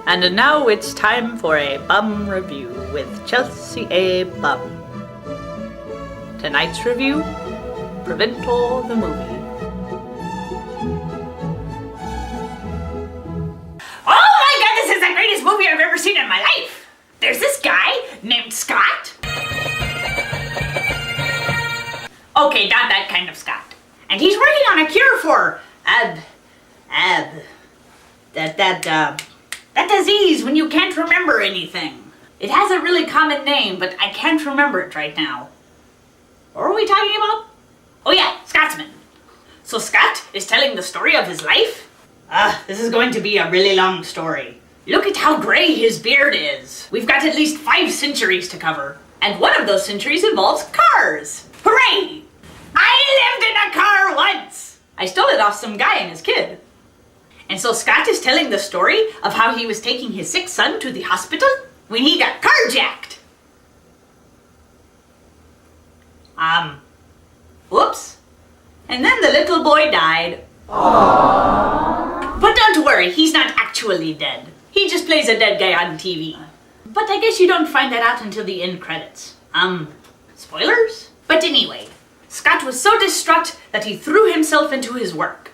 And now it's time for a bum review with Chelsea A. Bum. Tonight's review, Preventor the movie. Oh my god, this is the greatest movie I've ever seen in my life! There's this guy named Scott. Okay, not that kind of Scott. And he's working on a cure for that disease when you can't remember anything. It has a really common name, but I can't remember it right now. What are we talking about? Oh yeah, Scotsman. So Scott is telling the story of his life? This is going to be a really long story. Look at how gray his beard is. We've got at least 5 centuries to cover. And one of those centuries involves cars. Hooray! I lived in a car once! I stole it off some guy and his kid. And so Scott is telling the story of how he was taking his sick son to the hospital when he got carjacked. Whoops. And then the little boy died. Aww. But don't worry, he's not actually dead. He just plays a dead guy on TV. But I guess you don't find that out until the end credits. Spoilers? But anyway, Scott was so distraught that he threw himself into his work.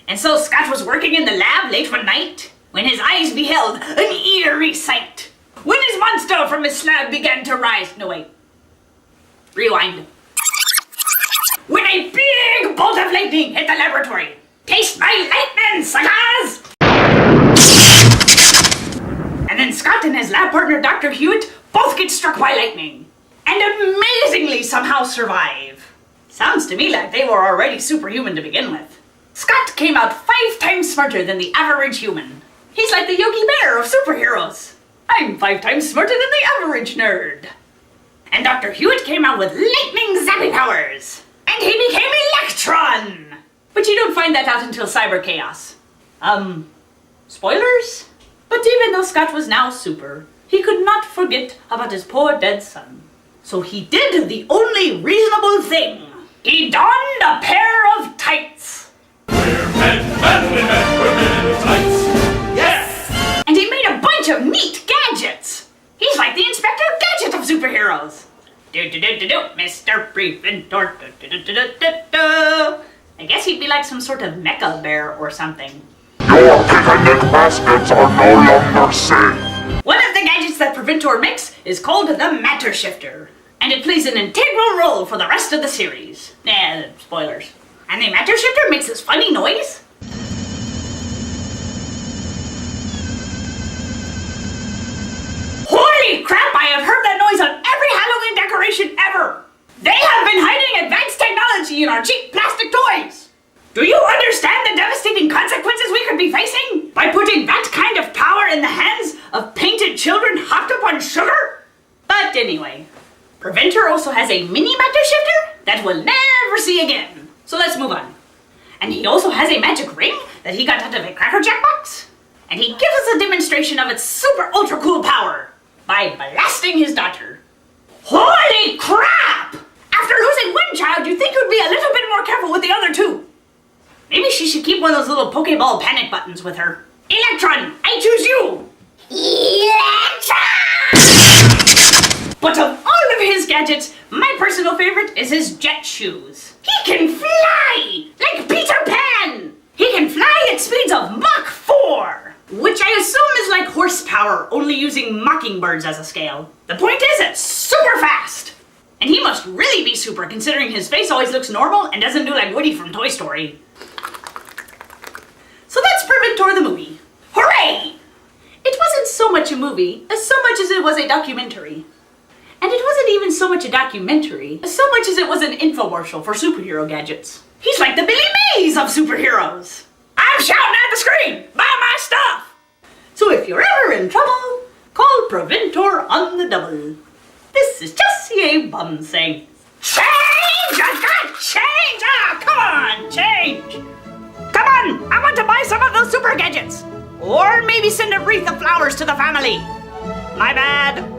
And so Scott was working in the lab late one night when his eyes beheld an eerie sight. When his monster from his slab began to rise. No, wait. Rewind. When a big bolt of lightning hit the laboratory. Taste my lightning, suckers! And then Scott and his lab partner, Dr. Hewitt, both get struck by lightning. And amazingly somehow survive. Sounds to me like they were already superhuman to begin with. Scott came out 5 times smarter than the average human. He's like the Yogi Bear of superheroes. I'm 5 times smarter than the average nerd. And Dr. Hewitt came out with lightning zapping powers. And he became Electron. But you don't find that out until Cyber Chaos. Spoilers? But even though Scott was now super, he could not forget about his poor dead son. So he did the only reasonable thing. He donned a pair of tights. Yes! And he made a bunch of neat gadgets. He's like the Inspector Gadget of superheroes. Mr. Preventor. I guess he'd be like some sort of mecha bear or something. Your picnic baskets are no longer safe. One of the gadgets that Preventor makes is called the Matter Shifter. And it plays an integral role for the rest of the series. Spoilers. And the Matter Shifter makes this funny noise. Holy crap, I have heard that noise on every Halloween decoration ever! They have been hiding advanced technology in our cheap plastic toys! Do you understand the devastating consequences we could be facing by putting that kind of power in the hands of painted children hopped up on sugar? But anyway, Preventor also has a mini Matter Shifter that we'll never see again. So let's move on. And he also has a magic ring that he got out of a Cracker Jack box. And he gives us a demonstration of its super ultra cool power by blasting his daughter. Holy crap! After losing one child, you'd think you'd be a little bit more careful with the other 2. Maybe she should keep one of those little Pokeball panic buttons with her. Electron, I choose you! Electron! But of all of his gadgets, my personal favorite is his jet shoes. He can fly! Like Peter Pan! He can fly at speeds of Mach 4! Which I assume is like horsepower, only using mockingbirds as a scale. The point is, it's super fast! And he must really be super, considering his face always looks normal and doesn't do like Woody from Toy Story. So that's Preventor the movie. Hooray! It wasn't so much a movie, as so much as it was a documentary. And it wasn't even so much a documentary, as so much as it was an infomercial for superhero gadgets. He's like the Billy Mays of superheroes. I'm shouting at the screen, buy my stuff! So if you're ever in trouble, call Preventor on the double. This is Chelsea A. Bum saying, change! I got change! Come on, change! Come on, I want to buy some of those super gadgets! Or maybe send a wreath of flowers to the family. My bad.